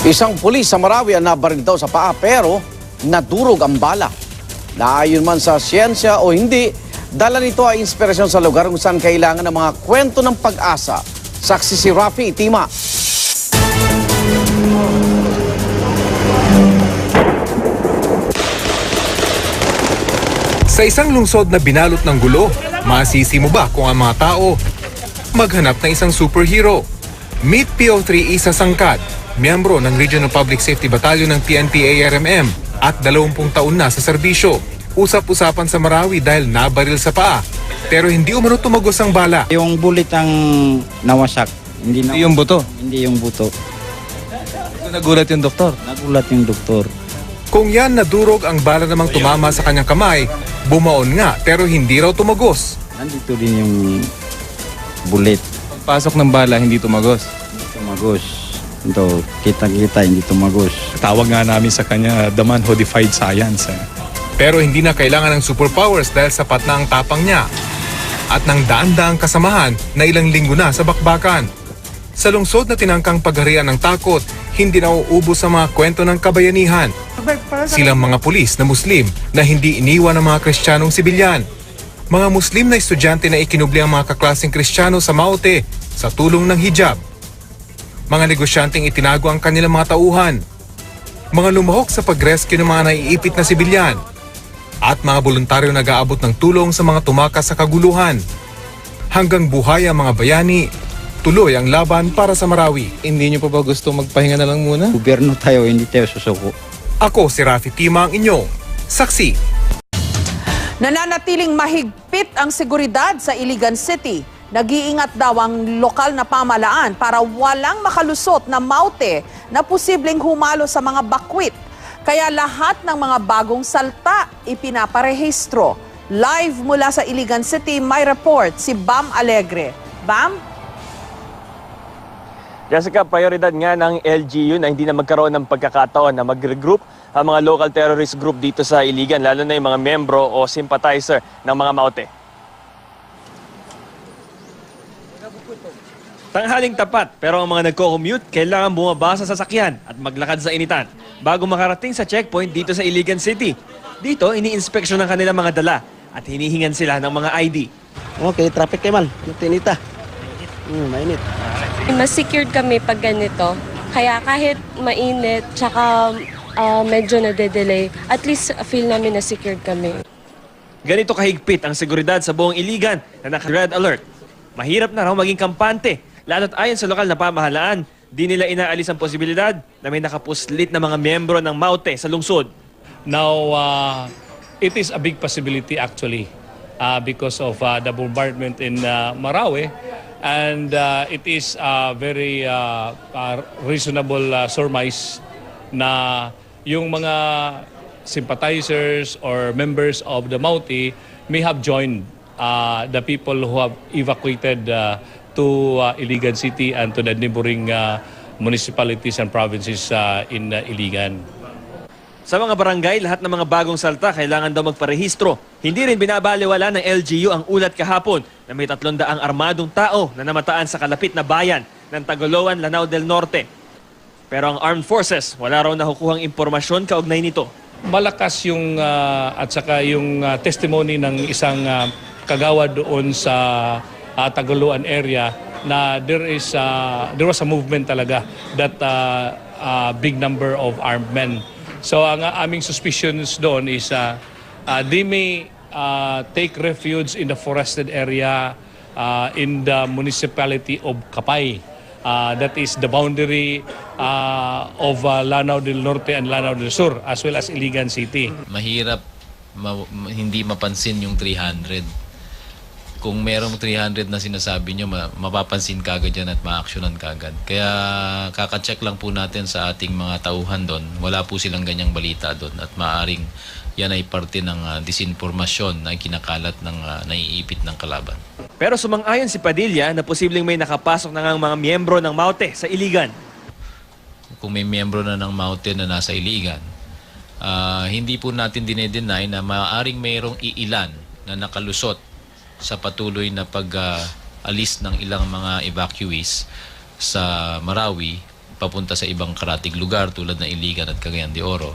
Isang pulis sa Marawi ang nabaril daw sa paa pero nadurog ang bala. Naayon man sa siyensya o hindi, dala nito ay inspirasyon sa lugar kung saan kailangan ng mga kwento ng pag-asa. Saksi si Rafi Itima. Sa isang lungsod na binalot ng gulo, masisi mo ba kung ang mga tao maghanap ng isang superhero? Meet PO3 Isa Sangkad, miyembro ng Regional Public Safety Battalion ng PNP-ARMM at 20 taon na sa serbisyo. Usap-usapan sa Marawi dahil nabaril sa paa, pero hindi umano tumagos ang bala. Yung bullet ang nawasak, hindi yung buto? Hindi yung buto. Nagulat yung doktor? Nagulat yung doktor. Kung yan nadurog ang bala namang tumama sa kanyang kamay, bumaon nga pero hindi raw tumagos. Nandito din yung bullet. Pagpasok ng bala, hindi tumagos. Hindi tumagos. Ito, kita-kita, hindi tumagos. Tawag nga namin sa kanya, the man who defied science. Pero hindi na kailangan ng superpowers dahil sapat na ang tapang niya. At ng daan-daang kasamahan na ilang linggo na sa bakbakan. Sa lungsod na tinangkang pagharian ng takot, hindi na uubos sa mga kwento ng kabayanihan. Silang mga pulis na Muslim na hindi iniwan ng mga Kristiyanong sibilyan. Mga Muslim na estudyante na ikinubli ang mga kaklaseng Kristiyano sa Maute sa tulong ng hijab. Mga negosyanteng itinago ang kanilang mga tauhan. Mga lumahok sa pag-rescue ng mga naiipit na sibilyan. At mga voluntaryo nag-aabot ng tulong sa mga tumakas sa kaguluhan. Hanggang buhay ang mga bayani, tuloy ang laban para sa Marawi. Hindi nyo pa ba gusto magpahinga na lang muna? Gobyerno tayo, hindi tayo susuko. Ako si Rafi Tima, ang inyong saksi. Nananatiling mahigpit ang seguridad sa Iligan City. Nag-iingat daw ang lokal na pamahalaan para walang makalusot na maute na posibleng humalo sa mga bakwit. Kaya lahat ng mga bagong salta ipinaparehistro. Live mula sa Iligan City, may report si Bam Alegre. Bam? Jessica, prioridad nga ng LGU na hindi na magkaroon ng pagkakataon na mag-regroup ang mga local terrorist group dito sa Iligan, lalo na yung mga membro o sympathizer ng mga Maute. Tanghaling tapat, pero ang mga nagko-commute kailangan bumaba sa sasakyan at maglakad sa initan bago makarating sa checkpoint dito sa Iligan City. Dito, ini-inspeksyon ng kanilang mga dala at hinihingan sila ng mga ID. Okay, traffic Kemal. Yung tinita. Mainit. Mas secured kami pag ganito. Kaya kahit mainit, tsaka medyo nade-delay, at least feel namin na secured kami. Ganito kahigpit ang seguridad sa buong Iligan na naka-red alert. Mahirap na raw maging kampante, lalo't ayon sa lokal na pamahalaan, di nila inaalis ang posibilidad na may nakapuslit na mga miyembro ng Maute sa lungsod. Now, it is a big possibility actually because of the bombardment in Marawi. And it is a very reasonable surmise na yung mga sympathizers or members of the Maute may have joined the people who have evacuated to Iligan City and to the neighboring municipalities and provinces in Iligan. Sa mga barangay, lahat ng mga bagong salta kailangan daw magparehistro. Hindi rin binabaliwala ng LGU ang ulat kahapon na may 300 armadong tao na namataan sa kalapit na bayan ng Tagoloan, Lanao del Norte. Pero ang armed forces, wala raw nakukuhang impormasyon kaugnay nito. Malakas yung at saka yung testimony ng isang kagawad doon sa Tagoloan area na there was a movement talaga that a big number of armed men. So ang aming suspicions doon is they may take refuge in the forested area in the municipality of Kapay. That is the boundary of Lanao del Norte and Lanao del Sur as well as Iligan City. Mahirap hindi mapansin yung 300. Kung merong 300 na sinasabi nyo, mapapansin kagad yan at ma-actionan kagad. Kaya kakacheck lang po natin sa ating mga tauhan doon. Wala po silang ganyang balita doon at maaaring yan ay parte ng disinformasyon na kinakalat ng naiipit ng kalaban. Pero sumang-ayon si Padilla na posibleng may nakapasok na ng mga miyembro ng Maute sa Iligan. Kung may miyembro na ng Maute na nasa Iligan, hindi po natin dinedenay na maaaring mayroong iilan na nakalusot sa patuloy na pag-alis ng ilang mga evacuees sa Marawi papunta sa ibang karatig lugar tulad ng Iligan at Cagayan de Oro.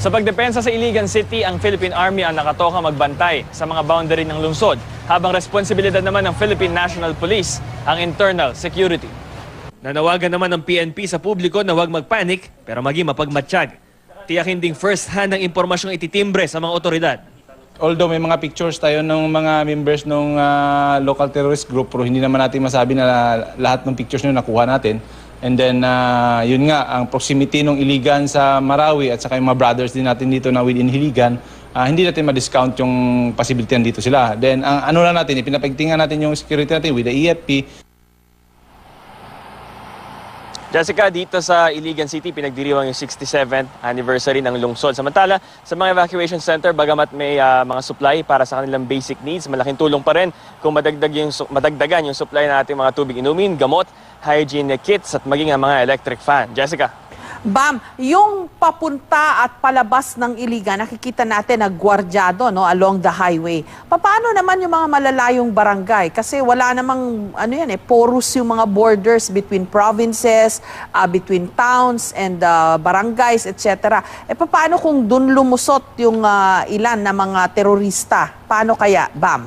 Sa pagdepensa sa Iligan City, ang Philippine Army ang nakatoka magbantay sa mga boundary ng lungsod, habang responsibilidad naman ng Philippine National Police ang internal security. Nanawagan naman ng PNP sa publiko na huwag magpanik pero maging mapagmatsyag. Tiyakin ding first-hand ang impormasyong ititimbre sa mga otoridad. Although may mga pictures tayo ng mga members ng local terrorist group, pero hindi naman natin masabi na lahat ng pictures nyo nakuha natin. And then, yun nga, ang proximity ng Iligan sa Marawi at saka yung mga brothers din natin dito na within Iligan, hindi natin ma-discount yung possibility dito sila. Then, ano na natin, ipinapagtingan natin yung security natin with the EFP. Jessica, dito sa Iligan City, pinagdiriwang yung 67th anniversary ng lungsod. Samantala, sa mga evacuation center, bagamat may mga supply para sa kanilang basic needs, malaking tulong pa rin kung madagdagan yung supply ng ating mga tubig inumin, gamot, hygiene kits at maging ang mga electric fan. Jessica. Bam, yung papunta at palabas ng Iligan, nakikita natin na gwardyado, no, along the highway. Paano naman yung mga malalayong barangay? Kasi wala namang porous yung mga borders between provinces, between towns and barangays, etc. Paano kung dun lumusot yung ilan na mga terorista? Paano kaya, Bam?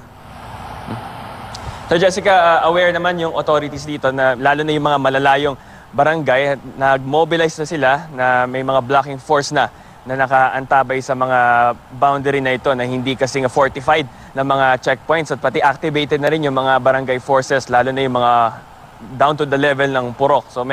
So Jessica, aware naman yung authorities dito na lalo na yung mga malalayong barangay, nag-mobilize na sila na may mga blocking force na nakaantabay sa mga boundary na ito na hindi kasi nga fortified na mga checkpoints at pati activated na rin yung mga barangay forces lalo na yung mga down to the level ng Purok. So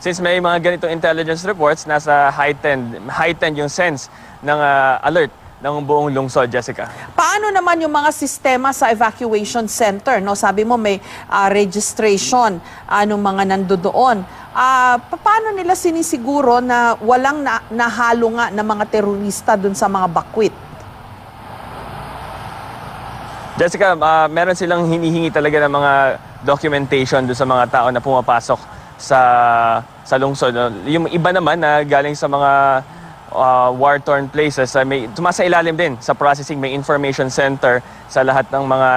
since may mga ganitong intelligence reports, nasa heightened yung sense ng alert ng buong lungsod, Jessica. Paano naman yung mga sistema sa evacuation center? No? Sabi mo may registration ng mga nandoon. Paano nila sinisiguro na walang nahalo nga ng mga terorista dun sa mga bakwit? Jessica, meron silang hinihingi talaga ng mga documentation dun sa mga tao na pumapasok sa lungsod. Yung iba naman na galing sa mga war-torn places, tumasa ilalim din sa processing, may information center sa lahat ng mga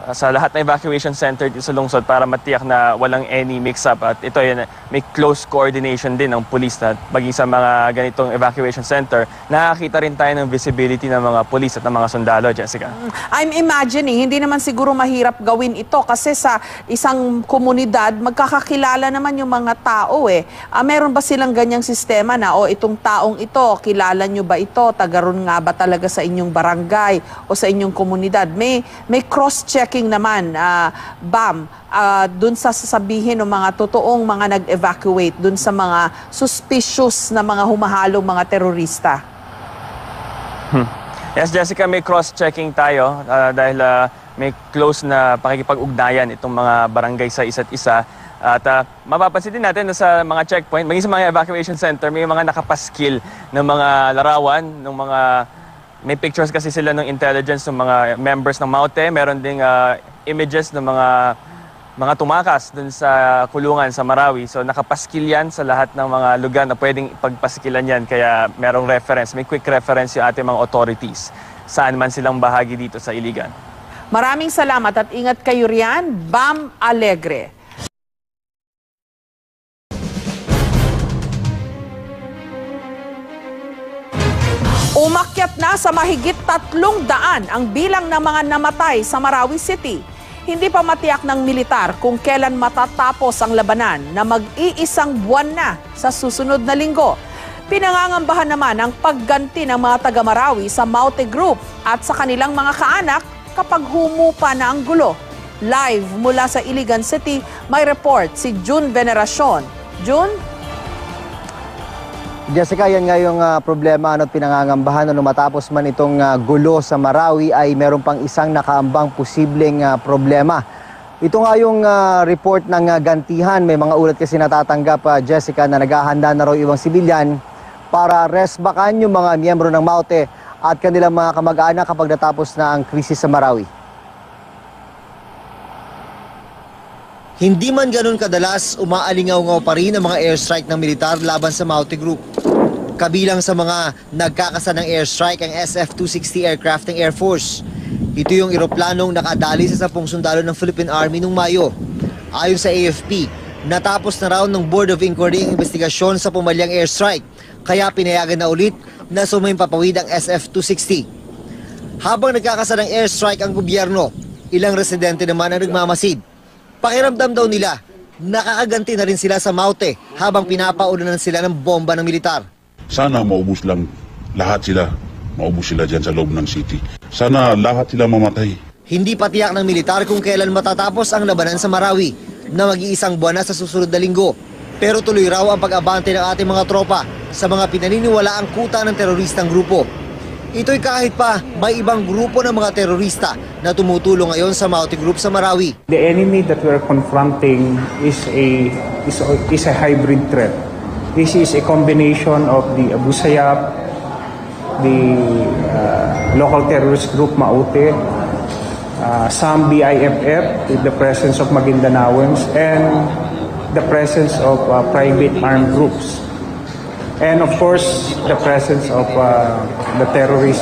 sa lahat ng evacuation center sa lungsod para matiyak na walang any mix-up at ito may close coordination din ng police na maging sa mga ganitong evacuation center. Nakakita rin tayo ng visibility ng mga police at ng mga sundalo, Jessica. I'm imagining, hindi naman siguro mahirap gawin ito kasi sa isang komunidad, magkakakilala naman yung mga tao meron ba silang ganyang sistema na itong taong ito, kilala nyo ba ito? Tagaroon nga ba talaga sa inyong barangay o sa inyong komunidad? May cross-checking naman, Bam, dun sa sasabihin ng mga totoong mga nag-evacuate, dun sa mga suspicious na mga humahalong mga terorista. Yes, Jessica, may cross-checking tayo dahil may close na pakikipag-ugnayan itong mga barangay sa isa't isa. At mapapansin din natin na sa mga checkpoint, maging sa mga evacuation center, may mga nakapaskil ng mga larawan, ng mga may pictures kasi sila ng intelligence ng mga members ng MAUTE, meron ding images ng mga tumakas dun sa kulungan sa Marawi. So nakapaskil yan sa lahat ng mga lugar na pwedeng pagpaskilan yan, kaya merong reference, may quick reference yung ating mga authorities saan man silang bahagi dito sa Iligan. Maraming salamat at ingat kayo riyan, Bam Alegre. Umakyat na sa mahigit 300 ang bilang ng mga namatay sa Marawi City. Hindi pa matiyak ng militar kung kailan matatapos ang labanan na mag-iisang buwan na sa susunod na linggo. Pinangangambahan naman ang pagganti ng mga taga-Marawi sa MAUTE Group at sa kanilang mga kaanak kapag humupa na ang gulo. Live mula sa Iligan City, may report si June Veneracion. June? Jessica, yan nga yung problema at pinangangambahan na matapos man itong gulo sa Marawi ay meron pang isang nakaambang posibleng problema. Ito nga yung report ng gantihan. May mga ulat kasi natatanggap, Jessica, na naghahanda na raw ibang sibilyan para resbakan yung mga miyembro ng MAUTE at kanilang mga kamag-anak kapag natapos na ang krisis sa Marawi. Hindi man ganun kadalas, umaalingaw-ngaw pa rin ang mga airstrike ng militar laban sa MAUTE Group. Kabilang sa mga nagkakasa ng airstrike ang SF-260 aircraft ng Air Force. Ito yung eroplanong nakadali sa 10 sundalo ng Philippine Army noong Mayo. Ayon sa AFP, Natapos na raw ng Board of Inquiry ang investigasyon sa pumalyang airstrike, kaya pinayagan na ulit na sumimpapawid ang SF-260. Habang nagkakasa ng airstrike ang gobyerno, ilang residente naman ang nagmamasid. Pakiramdam daw nila, nakakaganti na rin sila sa Maute habang pinapaunanan sila ng bomba ng militar. Sana maubos lang lahat sila. Maubos sila dyan sa loob ng city. Sana lahat sila mamatay. Hindi pa tiyak ng militar kung kailan matatapos ang labanan sa Marawi na mag-iisang buwan na sa susunod na linggo. Pero tuloy raw ang pag-abante ng ating mga tropa sa mga pinaniniwalaang kuta ng teroristang grupo. Ito'y kahit pa may ibang grupo ng mga terorista na tumutulong ngayon sa Maute Group sa Marawi. The enemy that we're confronting is a hybrid threat. This is a combination of the Abu Sayyaf, the local terrorist group Maute, some BIFF with the presence of Maguindanaoans, and the presence of private armed groups. And of course, the presence of the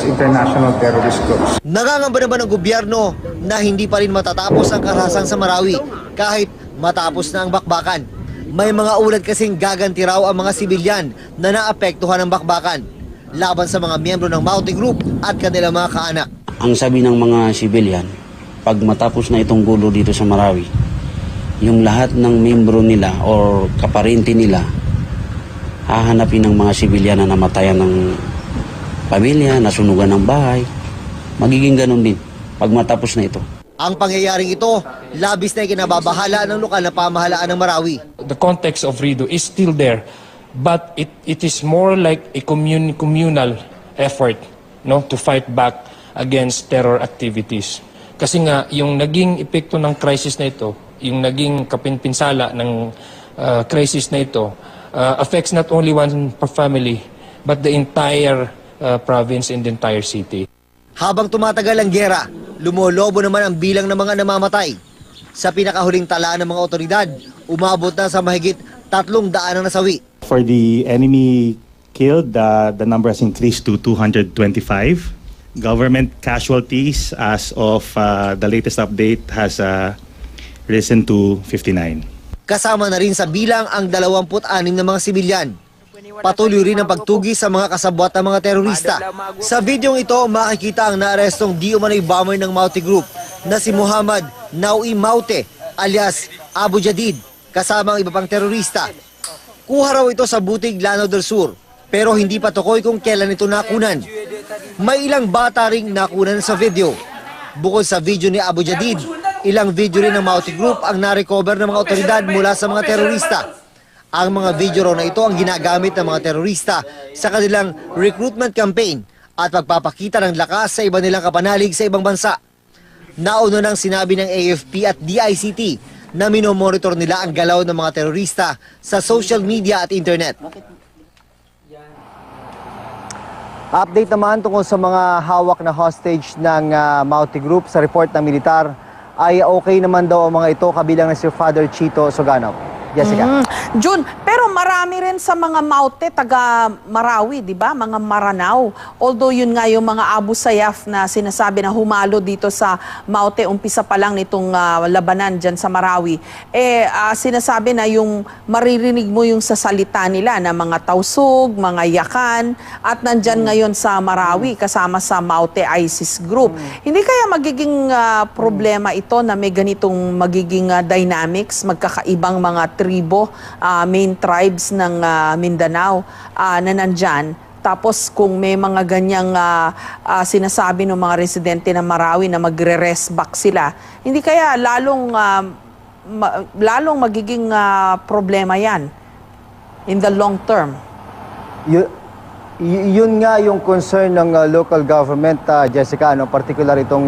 international terrorist groups. Nangangamba naman ng gobyerno na hindi pa rin matatapos ang karahasan sa Marawi kahit matapos na ang bakbakan. May mga ulat kasing gaganti raw ang mga sibilyan na naapektuhan ng bakbakan laban sa mga miyembro ng Maute Group at kanilang mga kaanak. Ang sabi ng mga sibilyan, pag matapos na itong gulo dito sa Marawi, yung lahat ng miyembro nila o kaparente nila hahanapin ng mga sibilyan na namatayan ng pamilya, nasunugan ng bahay. Magiging ganun din pag matapos na ito. Ang pangyayaring ito, labis na ikinababahala ng lokal na pamahalaan ng Marawi. The context of RIDO is still there, but it is more like a communal effort, no, to fight back against terror activities. Kasi nga, yung naging epekto ng crisis na ito, yung naging kapinpinsala ng crisis na ito, affects not only one family, but the entire province and the entire city. Habang tumatagal ang gera, lumolobo naman ang bilang ng mga namamatay. Sa pinakahuling tala ng mga otoridad, umabot na sa mahigit 300 ang nasawi. For the enemy killed, the number has increased to 225. Government casualties as of the latest update has risen to 59. Kasama na rin sa bilang ang 26 na mga sibilyan. Patuloy rin ang pagtugi sa mga kasabwat ng mga terorista. Sa videong ito, makikita ang naarestong di umano'y bomber ng Maute Group na si Muhammad Naui Maute alias Abu Jadid kasama ang iba pang terorista. Kuha raw ito sa Butig, Lanao del Sur, pero hindi pa tukoy kung kailan ito nakunan. May ilang bata ring nakunan sa video. Bukod sa video ni Abu Jadid, ilang video rin ng Maute Group ang narecover ng mga otoridad mula sa mga terorista. Ang mga video raw na ito ang ginagamit ng mga terorista sa kanilang recruitment campaign at pagpapakita ng lakas sa iba nilang kapanalig sa ibang bansa. Nauna nang sinabi ng AFP at DICT na minomonitor nila ang galaw ng mga terorista sa social media at internet. Update naman tungkol sa mga hawak na hostage ng Maute Group sa report ng militar ay okay naman daw ang mga ito kabilang na si Father Chito Soganov. Jessica. Jun, pero marami rin sa mga Maute, taga Marawi, di ba? Mga Maranao. Although yun nga yung mga Abu Sayyaf na sinasabi na humalo dito sa Maute, umpisa pa lang nitong labanan dyan sa Marawi. Sinasabi na yung maririnig mo yung sa salita nila na mga tausog, mga yakan, at nandyan ngayon sa Marawi kasama sa Maute ISIS group. Hindi kaya magiging problema ito na may ganitong magiging dynamics, magkakaibang mga tribo, main tribes ng Mindanao na nandyan. Tapos kung may mga ganyang sinasabi ng mga residente ng Marawi na magre-rest back sila, hindi kaya lalong magiging problema yan in the long term. Yun nga yung concern ng local government, Jessica, particular itong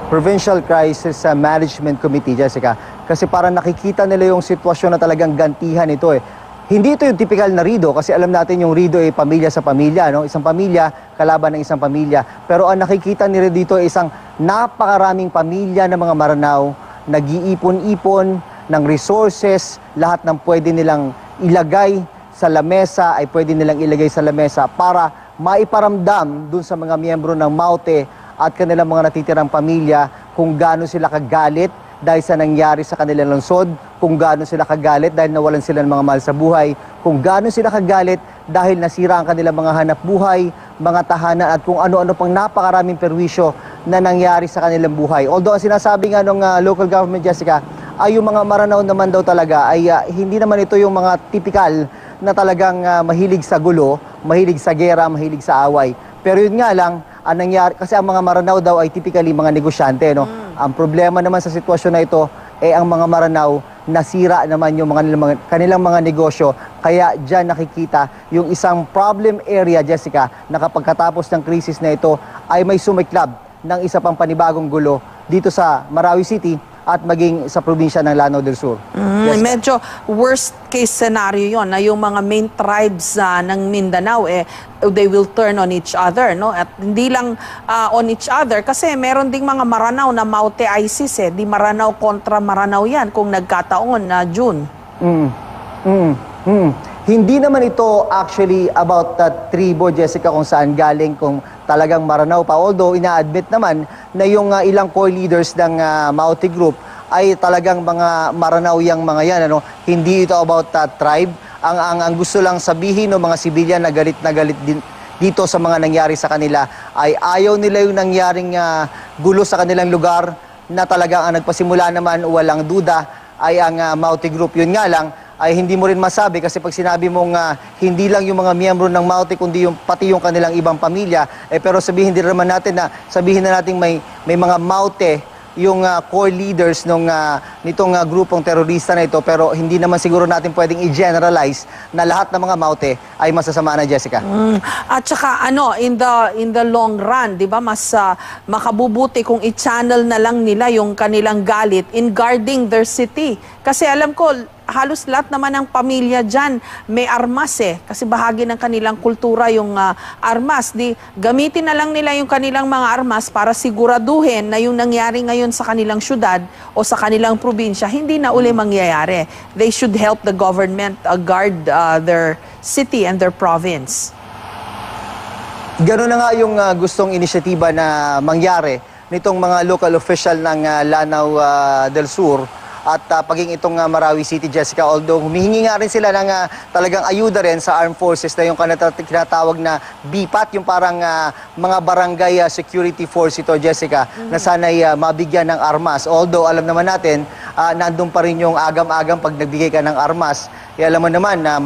Provincial Crisis Management Committee, Jessica. Kasi parang nakikita nila yung sitwasyon na talagang gantihan ito eh. Hindi ito yung typical na RIDO kasi alam natin yung RIDO ay pamilya sa pamilya, no? Isang pamilya, kalaban ng isang pamilya. Pero ang nakikita nila dito ay isang napakaraming pamilya ng mga Maranao, nag-iipon-ipon ng resources, lahat ng pwede nilang ilagay sa lamesa ay pwede nilang ilagay sa lamesa para maiparamdam dun sa mga miyembro ng Maute at kanilang mga natitirang pamilya kung gaano sila kagalit, dahil sa nangyari sa kanilang lungsod, kung gaano sila kagalit dahil nawalan sila ng mga mahal sa buhay, kung gaano sila kagalit dahil nasira ang kanilang mga hanap buhay, mga tahanan at kung ano-ano pang napakaraming perwisyo na nangyari sa kanilang buhay. Although ang sinasabi nga ng local government, Jessica, ay yung mga Maranao naman daw talaga ay hindi naman ito yung mga typical na talagang mahilig sa gulo, mahilig sa gera, mahilig sa away. Pero yun nga lang, ang nangyari, kasi ang mga Maranao daw ay typically mga negosyante, no? Ang problema naman sa sitwasyon na ito, ang mga Maranao, nasira naman yung kanilang mga negosyo. Kaya dyan nakikita yung isang problem area, Jessica, na kapag katapos ng krisis na ito, ay may sumiklab ng isa pang panibagong gulo dito sa Marawi City at maging sa probinsya ng Lanao del Sur. Medyo worst case scenario yon na yung mga main tribes ng Mindanao they will turn on each other, no? At hindi lang on each other kasi meron ding mga Maranao na Maute ISIS di Maranao kontra Maranao yan kung nagkataon na June. Hindi naman ito actually about tribo, Jessica, kung saan galing, kung talagang Maranao pa. Although ina-admit naman na yung ilang core leaders ng Maute Group ay talagang mga Maranao yang mga yan. Ano? Hindi ito about tribe. Ang gusto lang sabihin ng mga sibilyan na galit din dito sa mga nangyari sa kanila ay ayaw nila yung nangyaring gulo sa kanilang lugar na talagang ang nagpasimula naman, walang duda, ay ang Maute Group. Yun nga lang, ay hindi mo rin masabi kasi pag sinabi mong hindi lang yung mga miyembro ng Maute kundi pati yung kanilang ibang pamilya, pero sabihin din naman natin na may mga Maute yung core leaders nitong grupong terorista na ito, pero hindi naman siguro natin pwedeng i-generalize na lahat ng mga Maute ay masasama na, Jessica. At saka in the long run, 'di ba, mas makabubuti kung i-channel na lang nila yung kanilang galit in guarding their city. Kasi alam ko halos lahat naman ng pamilya dyan may armas kasi bahagi ng kanilang kultura yung armas. Gamitin na lang nila yung kanilang mga armas para siguraduhin na yung nangyari ngayon sa kanilang syudad o sa kanilang probinsya hindi na uli mangyayari. They should help the government guard their city and their province. Gano'n na nga yung gustong inisyatiba na mangyari nitong mga local official ng Lanao del Sur at paging itong Marawi City, Jessica, although humihingi nga rin sila ng talagang ayuda rin sa armed forces na yung kinatawag na BPAT, yung parang mga barangay security force ito, Jessica, na sana'y mabigyan ng armas. Although alam naman natin, nandun pa rin yung agam-agam pag nagbigay ka ng armas. Alam mo naman na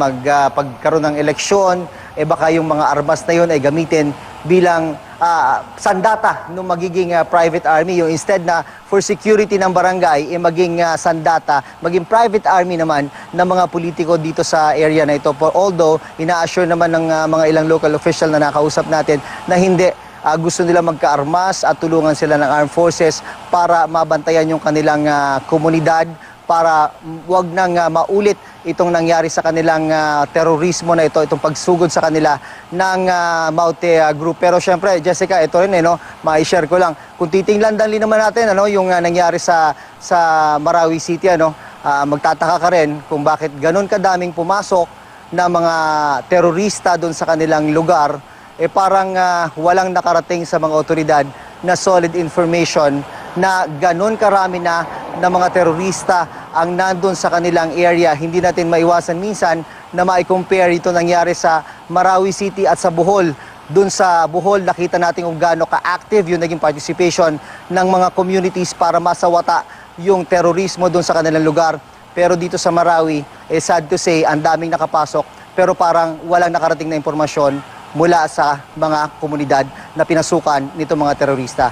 pagkaroon ng eleksyon, baka yung mga armas na yun ay gamitin bilang sandata ng magiging private army. Yung instead na for security ng barangay, maging sandata, maging private army naman ng mga politiko dito sa area na ito. Although, ina-assure naman ng mga ilang local official na nakausap natin na hindi, gusto nila magka-armas at tulungan sila ng armed forces para mabantayan yung kanilang komunidad, para wag nang maulit itong nangyari sa kanilang terorismo na ito, itong pagsugod sa kanila ng Maute Group. Pero syempre, Jessica, ito rin ma-share ko lang. Kung titingnan din naman natin yung nangyari sa Marawi City, magtataka ka rin kung bakit ganun kadaming pumasok na mga terorista doon sa kanilang lugar, parang walang nakarating sa mga otoridad na solid information na ganun karami na mga terorista ang nandun sa kanilang area. Hindi natin maiwasan minsan na ma-compare ito nangyari sa Marawi City at sa Bohol. Doon sa Bohol, nakita natin kung gaano ka-active yung naging participation ng mga communities para masawata yung terorismo doon sa kanilang lugar. Pero dito sa Marawi, sad to say, ang daming nakapasok pero parang walang nakarating na impormasyon mula sa mga komunidad na pinasukan nito mga terorista.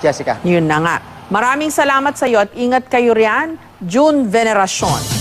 Jessica. Yun na nga. Maraming salamat sa iyo at ingat kayo riyan. June Veneracion.